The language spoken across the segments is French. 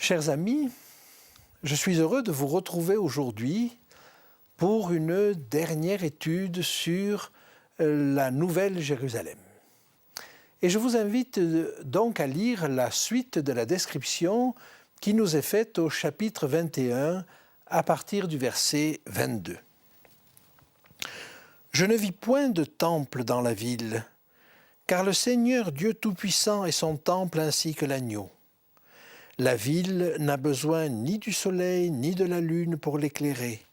Chers amis, je suis heureux de vous retrouver aujourd'hui pour une dernière étude sur la Nouvelle Jérusalem. Et je vous invite donc à lire la suite de la description qui nous est faite au chapitre 21 à partir du verset 22. « Je ne vis point de temple dans la ville, car le Seigneur Dieu Tout-Puissant est son temple ainsi que l'agneau. La ville n'a besoin ni du soleil ni de la lune pour l'éclairer,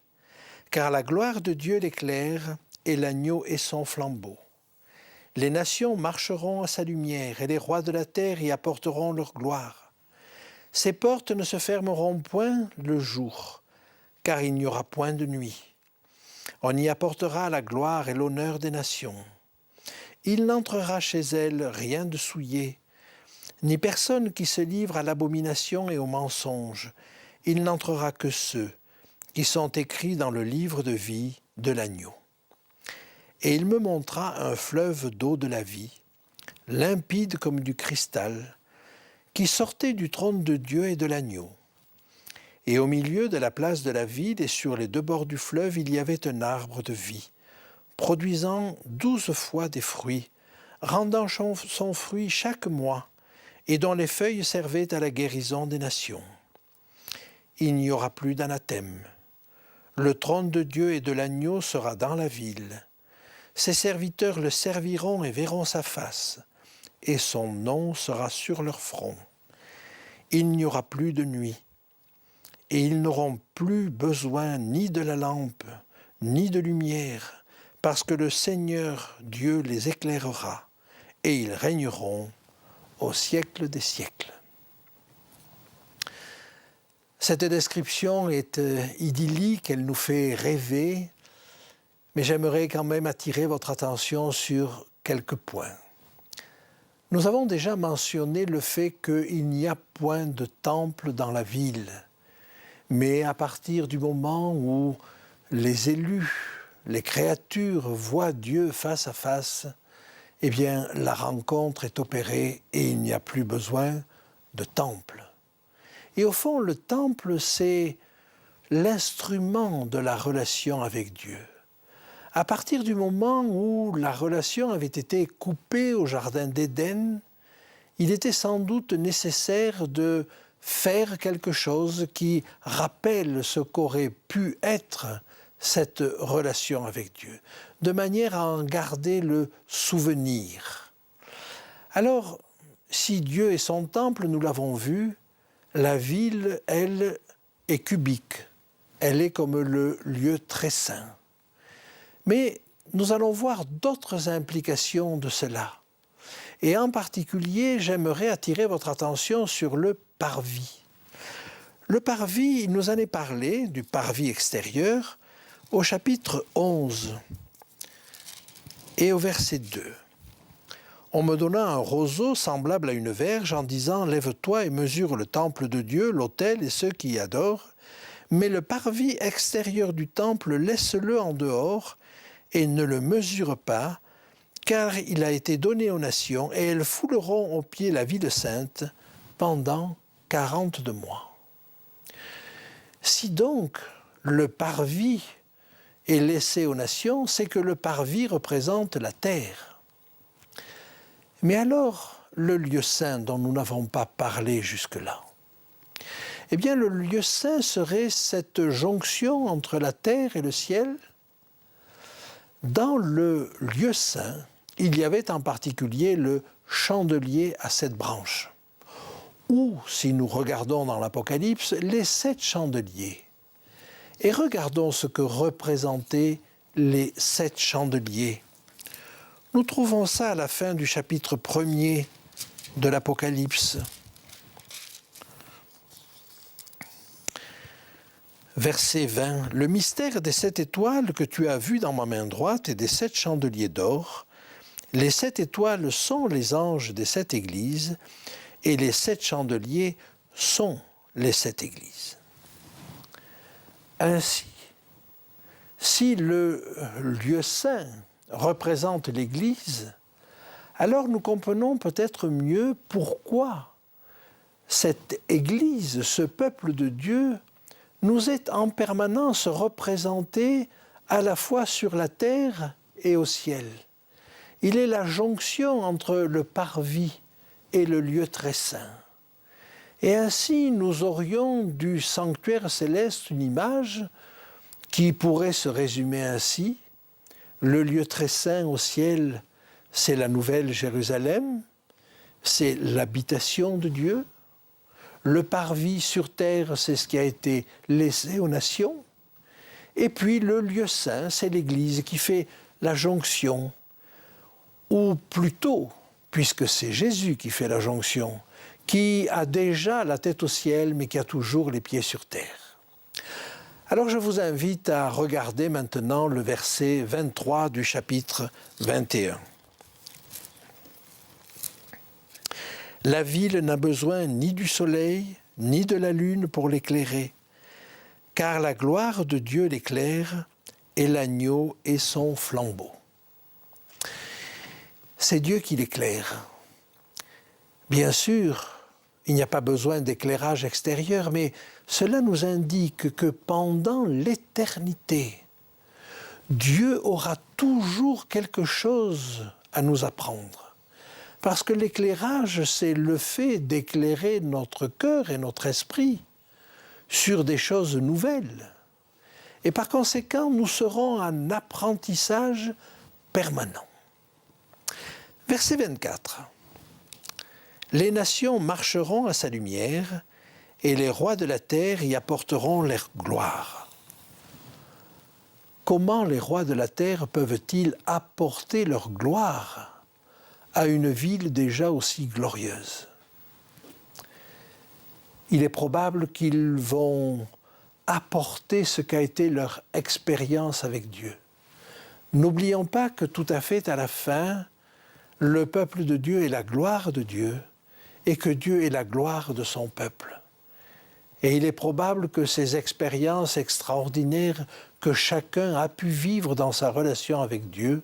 car la gloire de Dieu l'éclaire et l'agneau est son flambeau. Les nations marcheront à sa lumière et les rois de la terre y apporteront leur gloire. Ses portes ne se fermeront point le jour, car il n'y aura point de nuit. On y apportera la gloire et l'honneur des nations. Il n'entrera chez elles rien de souillé, ni personne qui se livre à l'abomination et au mensonge. Il n'entrera que ceux qui sont écrits dans le livre de vie de l'agneau. Et il me montra un fleuve d'eau de la vie, limpide comme du cristal, qui sortait du trône de Dieu et de l'agneau. Et au milieu de la place de la ville et sur les deux bords du fleuve, il y avait un arbre de vie, produisant 12 fois des fruits, rendant son fruit chaque mois, et dont les feuilles servaient à la guérison des nations. Il n'y aura plus d'anathème. Le trône de Dieu et de l'agneau sera dans la ville. Ses serviteurs le serviront et verront sa face, et son nom sera sur leur front. Il n'y aura plus de nuit, et ils n'auront plus besoin ni de la lampe, ni de lumière, parce que le Seigneur Dieu les éclairera, et ils régneront au siècle des siècles. » Cette description est idyllique, elle nous fait rêver, mais j'aimerais quand même attirer votre attention sur quelques points. Nous avons déjà mentionné le fait qu'il n'y a point de temple dans la ville, mais à partir du moment où les élus, les créatures voient Dieu face à face, eh bien, la rencontre est opérée et il n'y a plus besoin de temple. Et au fond, le temple, c'est l'instrument de la relation avec Dieu. À partir du moment où la relation avait été coupée au jardin d'Éden, il était sans doute nécessaire de faire quelque chose qui rappelle ce qu'aurait pu être cette relation avec Dieu, de manière à en garder le souvenir. Alors, si Dieu est son temple, nous l'avons vu, la ville, elle, est cubique. Elle est comme le lieu très saint. Mais nous allons voir d'autres implications de cela. Et en particulier, j'aimerais attirer votre attention sur le parvis. Le parvis, il nous en est parlé, du parvis extérieur, au chapitre 11 et au verset 2. On me donna un roseau semblable à une verge en disant « Lève-toi et mesure le temple de Dieu, l'autel et ceux qui y adorent, mais le parvis extérieur du temple, laisse-le en dehors et ne le mesure pas, car il a été donné aux nations et elles fouleront aux pieds la ville sainte pendant 42 mois. » Si donc le parvis est laissé aux nations, c'est que le parvis représente la terre. Mais alors, le lieu saint dont nous n'avons pas parlé jusque-là, eh bien le lieu saint serait cette jonction entre la terre et le ciel. Dans le lieu saint, il y avait en particulier le chandelier à 7 branches, ou, si nous regardons dans l'Apocalypse, les 7 chandeliers. Et regardons ce que représentaient les 7 chandeliers. Nous trouvons ça à la fin du chapitre 1er de l'Apocalypse. Verset 20. Le mystère des 7 étoiles que tu as vu dans ma main droite et des 7 chandeliers d'or. Les 7 étoiles sont les anges des 7 églises et les 7 chandeliers sont les 7 églises. Ainsi, si le lieu saint représente l'Église, alors nous comprenons peut-être mieux pourquoi cette Église, ce peuple de Dieu, nous est en permanence représenté à la fois sur la terre et au ciel. Il est la jonction entre le parvis et le lieu très saint. Et ainsi, nous aurions du sanctuaire céleste une image qui pourrait se résumer ainsi. Le lieu très saint au ciel, c'est la nouvelle Jérusalem, c'est l'habitation de Dieu. Le parvis sur terre, c'est ce qui a été laissé aux nations. Et puis le lieu saint, c'est l'Église qui fait la jonction. Ou plutôt, puisque c'est Jésus qui fait la jonction, qui a déjà la tête au ciel, mais qui a toujours les pieds sur terre. Alors je vous invite à regarder maintenant le verset 23 du chapitre 21. La ville n'a besoin ni du soleil, ni de la lune pour l'éclairer, car la gloire de Dieu l'éclaire, et l'agneau est son flambeau. C'est Dieu qui l'éclaire. Bien sûr, il n'y a pas besoin d'éclairage extérieur, mais cela nous indique que pendant l'éternité, Dieu aura toujours quelque chose à nous apprendre. Parce que l'éclairage, c'est le fait d'éclairer notre cœur et notre esprit sur des choses nouvelles. Et par conséquent, nous serons en apprentissage permanent. Verset 24. Les nations marcheront à sa lumière, et les rois de la terre y apporteront leur gloire. Comment les rois de la terre peuvent-ils apporter leur gloire à une ville déjà aussi glorieuse? Il est probable qu'ils vont apporter ce qu'a été leur expérience avec Dieu. N'oublions pas que tout à fait à la fin, le peuple de Dieu est la gloire de Dieu et que Dieu est la gloire de son peuple. Et il est probable que ces expériences extraordinaires que chacun a pu vivre dans sa relation avec Dieu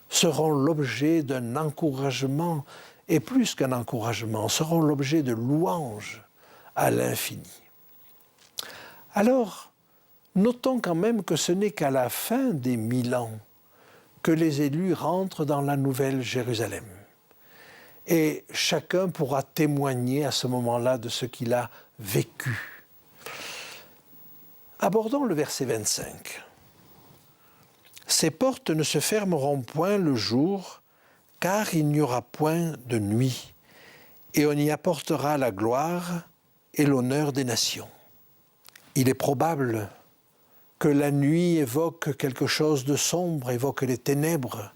seront l'objet d'un encouragement, et plus qu'un encouragement, seront l'objet de louanges à l'infini. Alors, notons quand même que ce n'est qu'à la fin des 1000 ans que les élus rentrent dans la nouvelle Jérusalem. Et chacun pourra témoigner à ce moment-là de ce qu'il a vécu. Abordons le verset 25. Ces portes ne se fermeront point le jour, car il n'y aura point de nuit, et on y apportera la gloire et l'honneur des nations. Il est probable que la nuit évoque quelque chose de sombre, évoque les ténèbres,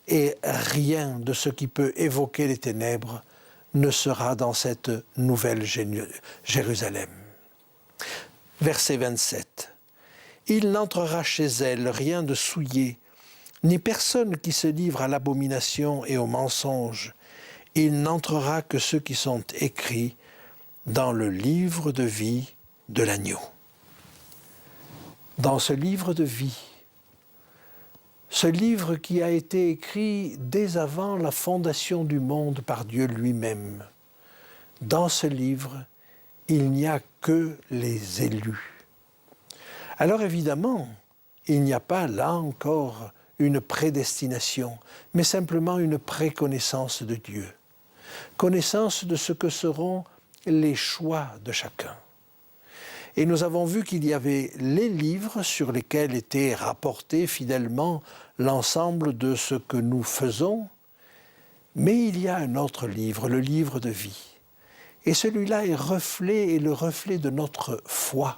et rien de ce qui peut évoquer les ténèbres ne sera dans cette nouvelle Jérusalem. Verset 27. Il n'entrera chez elle rien de souillé, ni personne qui se livre à l'abomination et au mensonge. Il n'entrera que ceux qui sont écrits dans le livre de vie de l'agneau. Dans ce livre de vie, ce livre qui a été écrit dès avant la fondation du monde par Dieu lui-même, dans ce livre, il n'y a que les élus. Alors évidemment, il n'y a pas là encore une prédestination, mais simplement une préconnaissance de Dieu. Connaissance de ce que seront les choix de chacun. Et nous avons vu qu'il y avait les livres sur lesquels était rapporté fidèlement l'ensemble de ce que nous faisons, mais il y a un autre livre, le livre de vie. Et celui-là est le reflet de notre foi.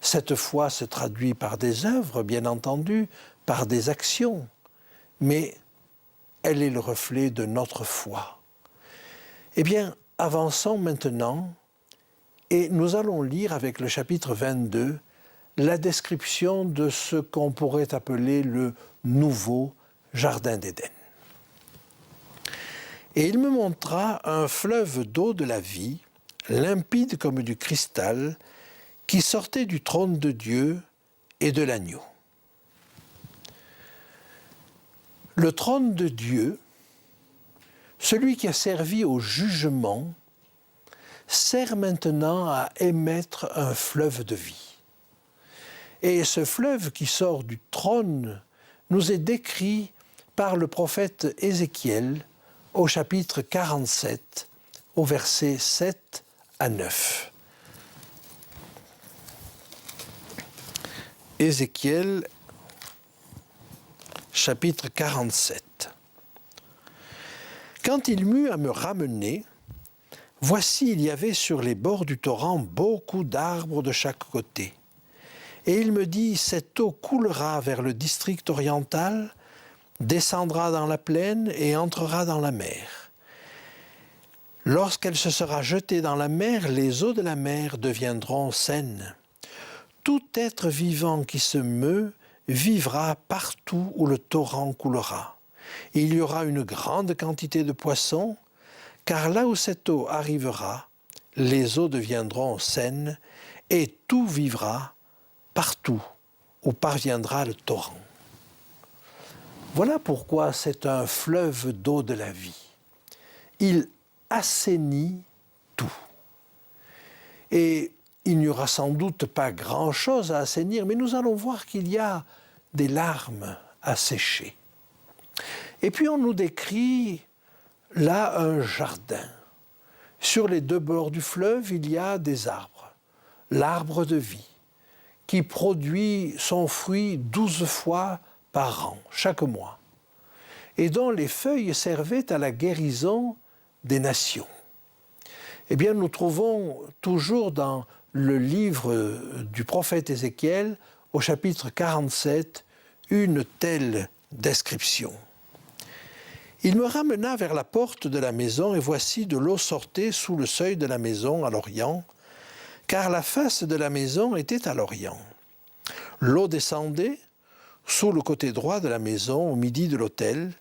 Cette foi se traduit par des œuvres, bien entendu, par des actions, mais elle est le reflet de notre foi. Eh bien, avançons maintenant et nous allons lire avec le chapitre 22 la description de ce qu'on pourrait appeler le nouveau Jardin d'Éden. Et il me montra un fleuve d'eau de la vie, limpide comme du cristal, qui sortait du trône de Dieu et de l'agneau. Le trône de Dieu, celui qui a servi au jugement, sert maintenant à émettre un fleuve de vie. Et ce fleuve qui sort du trône nous est décrit par le prophète Ézéchiel au chapitre 47, au verset 7 à 9. Ézéchiel, chapitre 47. Quand il m'eut à me ramener, voici, il y avait sur les bords du torrent beaucoup d'arbres de chaque côté. Et il me dit, cette eau coulera vers le district oriental, descendra dans la plaine et entrera dans la mer. Lorsqu'elle se sera jetée dans la mer, les eaux de la mer deviendront saines. Tout être vivant qui se meut vivra partout où le torrent coulera. Il y aura une grande quantité de poissons, car là où cette eau arrivera, les eaux deviendront saines et tout vivra partout où parviendra le torrent. Voilà pourquoi c'est un fleuve d'eau de la vie. Il assainit tout. Et il n'y aura sans doute pas grand-chose à assainir, mais nous allons voir qu'il y a des larmes à sécher. Et puis on nous décrit là un jardin. Sur les deux bords du fleuve, il y a des arbres. L'arbre de vie, qui produit son fruit 12 fois par an, chaque mois, et dont les feuilles servaient à la guérison des nations. Eh bien, nous trouvons toujours dans le livre du prophète Ézéchiel, au chapitre 47, une telle description. Il me ramena vers la porte de la maison, et voici de l'eau sortait sous le seuil de la maison à l'orient, car la face de la maison était à l'orient. L'eau descendait sous le côté droit de la maison, au midi de l'autel,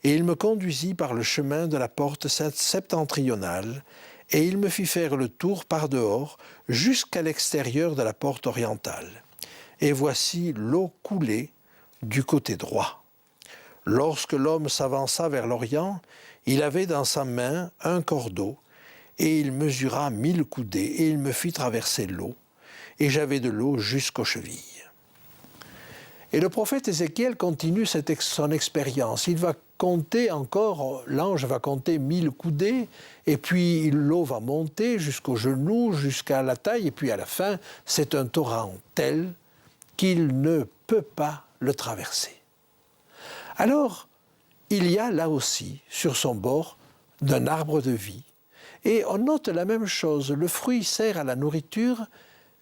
et il me conduisit par le chemin de la porte septentrionale, et il me fit faire le tour par dehors jusqu'à l'extérieur de la porte orientale. Et voici l'eau coulait du côté droit. Lorsque l'homme s'avança vers l'orient, il avait dans sa main un cordeau, et il mesura 1000 coudées, et il me fit traverser l'eau, et j'avais de l'eau jusqu'aux chevilles. Et le prophète Ézéchiel continue son expérience. Il va compter encore, l'ange va compter 1000 coudées, et puis l'eau va monter jusqu'aux genoux, jusqu'à la taille, et puis à la fin, c'est un torrent tel qu'il ne peut pas le traverser. Alors, il y a là aussi, sur son bord, d'un arbre de vie. Et on note la même chose, le fruit sert à la nourriture,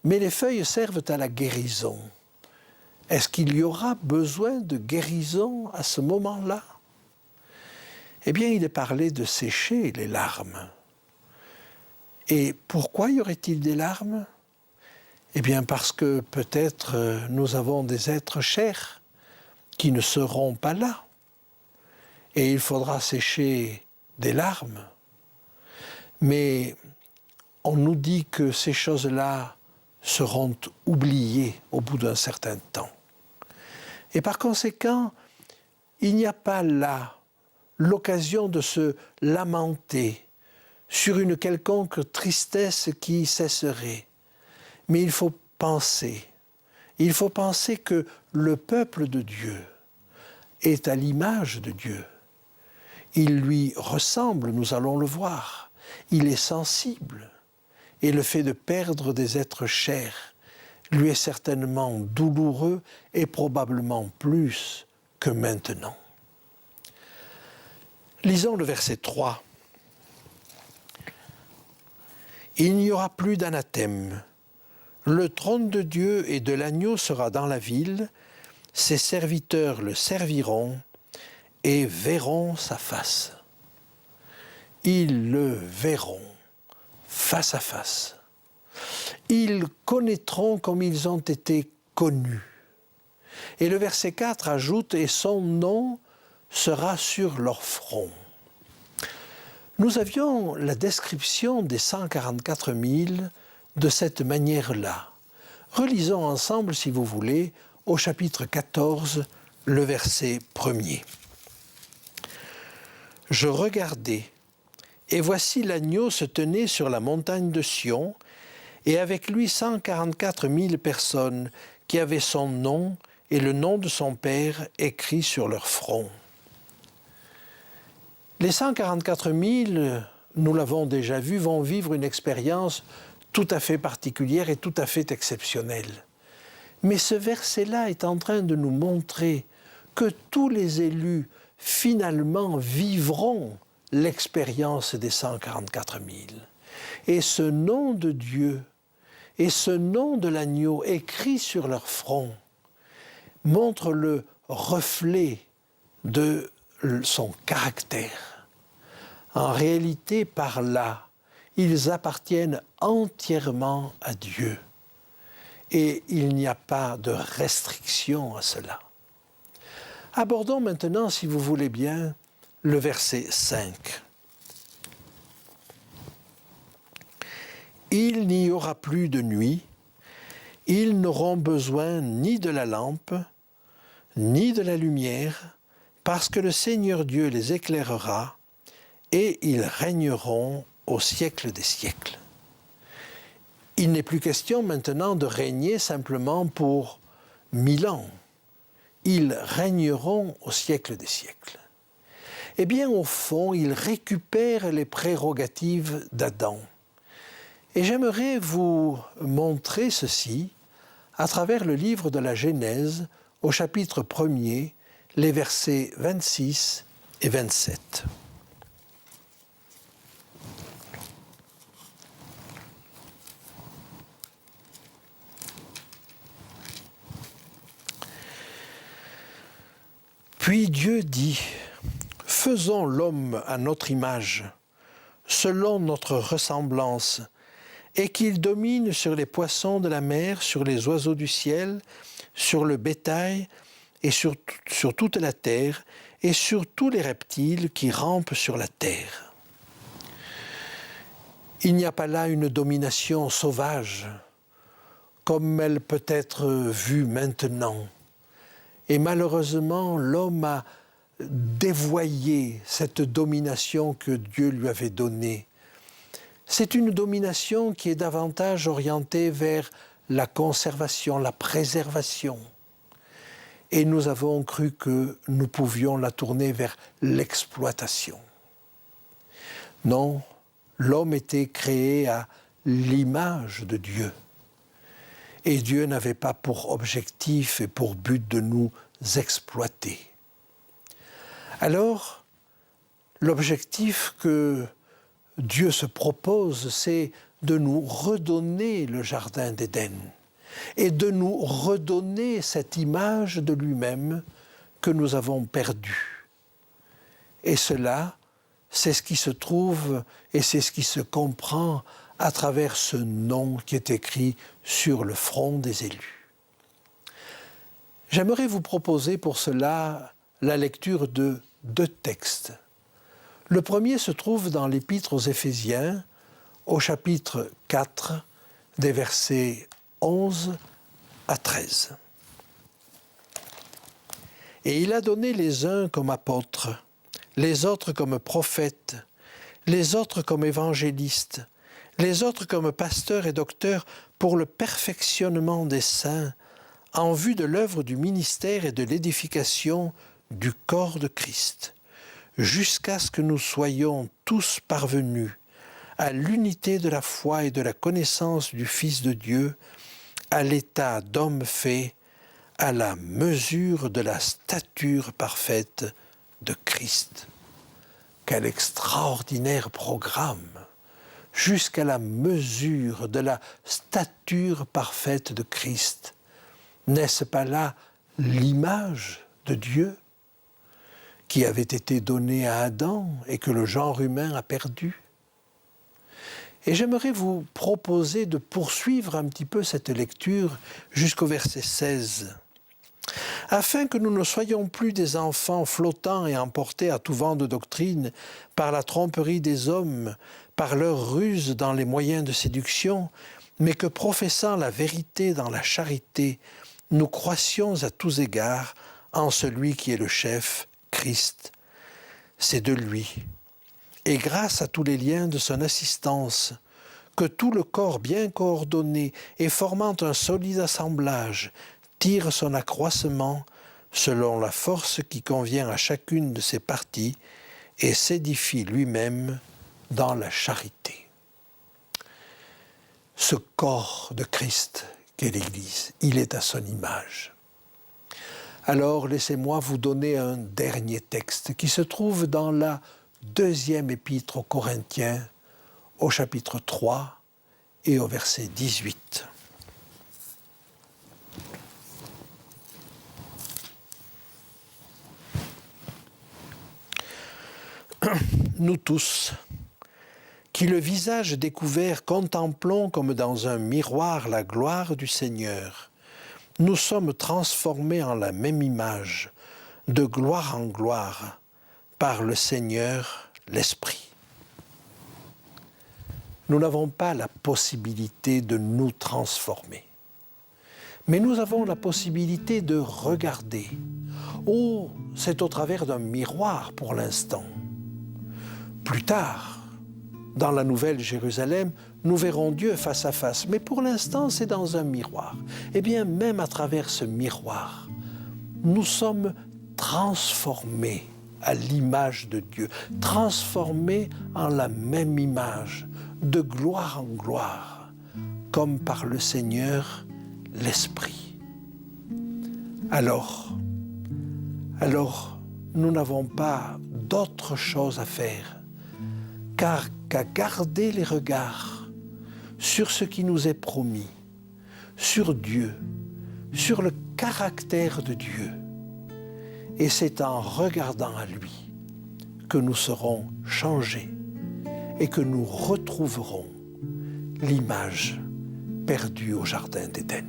mais les feuilles servent à la guérison. Est-ce qu'il y aura besoin de guérison à ce moment-là? Eh bien, il est parlé de sécher les larmes. Et pourquoi y aurait-il des larmes? Eh bien, parce que peut-être nous avons des êtres chers qui ne seront pas là. Et il faudra sécher des larmes. Mais on nous dit que ces choses-là seront oubliées au bout d'un certain temps. Et par conséquent, il n'y a pas là l'occasion de se lamenter sur une quelconque tristesse qui cesserait. Mais il faut penser que le peuple de Dieu est à l'image de Dieu. Il lui ressemble, nous allons le voir. Il est sensible. et le fait de perdre des êtres chers lui est certainement douloureux et probablement plus que maintenant. Lisons le verset 3. Il n'y aura plus d'anathème. Le trône de Dieu et de l'agneau sera dans la ville, ses serviteurs le serviront et verront sa face. Ils le verront face à face. Ils connaîtront comme ils ont été connus. Et le verset 4 ajoute « Et son nom sera sur leur front ». Nous avions la description des 144 000 de cette manière-là. Relisons ensemble, si vous voulez, au chapitre 14, le verset 1er. « Je regardais, et voici l'agneau se tenait sur la montagne de Sion, et avec lui 144 000 personnes qui avaient son nom et le nom de son Père écrit sur leur front. » Les 144 000, nous l'avons déjà vu, vont vivre une expérience tout à fait particulière et tout à fait exceptionnelle. Mais ce verset-là est en train de nous montrer que tous les élus, finalement, vivront l'expérience des 144 000. Et ce nom de Dieu et ce nom de l'agneau écrit sur leur front montrent le reflet de son caractère. En réalité, par là, ils appartiennent entièrement à Dieu. Et il n'y a pas de restriction à cela. Abordons maintenant, si vous voulez bien, le verset 5. Il n'y aura plus de nuit, ils n'auront besoin ni de la lampe, ni de la lumière, parce que le Seigneur Dieu les éclairera, et ils régneront au siècle des siècles. Il n'est plus question maintenant de régner simplement pour 1000 ans. Ils régneront au siècle des siècles. Eh bien, au fond, ils récupèrent les prérogatives d'Adam. Et j'aimerais vous montrer ceci à travers le livre de la Genèse, au chapitre 1er, les versets 26 et 27. Puis Dieu dit, « Faisons l'homme à notre image, selon notre ressemblance, et qu'il domine sur les poissons de la mer, sur les oiseaux du ciel, sur le bétail et sur toute la terre, et sur tous les reptiles qui rampent sur la terre. » Il n'y a pas là une domination sauvage, comme elle peut être vue maintenant. Et malheureusement, l'homme a dévoyé cette domination que Dieu lui avait donnée. C'est une domination qui est davantage orientée vers la conservation, la préservation. Et nous avons cru que nous pouvions la tourner vers l'exploitation. Non, l'homme était créé à l'image de Dieu. Et Dieu n'avait pas pour objectif et pour but de nous exploiter. Alors, l'objectif que Dieu se propose, c'est de nous redonner le jardin d'Éden et de nous redonner cette image de lui-même que nous avons perdue. Et cela, c'est ce qui se trouve et c'est ce qui se comprend à travers ce nom qui est écrit sur le front des élus. J'aimerais vous proposer pour cela la lecture de 2 textes. Le premier se trouve dans l'Épître aux Éphésiens, au chapitre 4, des versets 11 à 13. « Et il a donné les uns comme apôtres, les autres comme prophètes, les autres comme évangélistes, les autres comme pasteurs et docteurs pour le perfectionnement des saints, en vue de l'œuvre du ministère et de l'édification du corps de Christ, jusqu'à ce que nous soyons tous parvenus à l'unité de la foi et de la connaissance du Fils de Dieu, à l'état d'homme fait, à la mesure de la stature parfaite de Christ. Quel extraordinaire programme! Jusqu'à la mesure de la stature parfaite de Christ. N'est-ce pas là l'image de Dieu qui avait été donnée à Adam et que le genre humain a perdu? Et j'aimerais vous proposer de poursuivre un petit peu cette lecture jusqu'au verset 16. Afin que nous ne soyons plus des enfants flottants et emportés à tout vent de doctrine par la tromperie des hommes, par leur ruse dans les moyens de séduction, mais que professant la vérité dans la charité, nous croissions à tous égards en celui qui est le chef, Christ. C'est de lui, et grâce à tous les liens de son assistance, que tout le corps bien coordonné et formant un solide assemblage tire son accroissement selon la force qui convient à chacune de ses parties et s'édifie lui-même dans la charité. Ce corps de Christ qu'est l'Église, il est à son image. Alors laissez-moi vous donner un dernier texte qui se trouve dans la deuxième épître aux Corinthiens, au chapitre 3 et au verset 18. Nous tous, qui le visage découvert contemplons comme dans un miroir la gloire du Seigneur, nous sommes transformés en la même image, de gloire en gloire, par le Seigneur, l'Esprit. Nous n'avons pas la possibilité de nous transformer, mais nous avons la possibilité de regarder. Oh, c'est au travers d'un miroir pour l'instant. Plus tard, dans la Nouvelle Jérusalem, nous verrons Dieu face à face. Mais pour l'instant, c'est dans un miroir. Eh bien, même à travers ce miroir, nous sommes transformés à l'image de Dieu, transformés en la même image, de gloire en gloire, comme par le Seigneur, l'Esprit. Alors, nous n'avons pas d'autre chose à faire qu'à garder les regards sur ce qui nous est promis, sur Dieu, sur le caractère de Dieu. Et c'est en regardant à lui que nous serons changés et que nous retrouverons l'image perdue au Jardin d'Éden.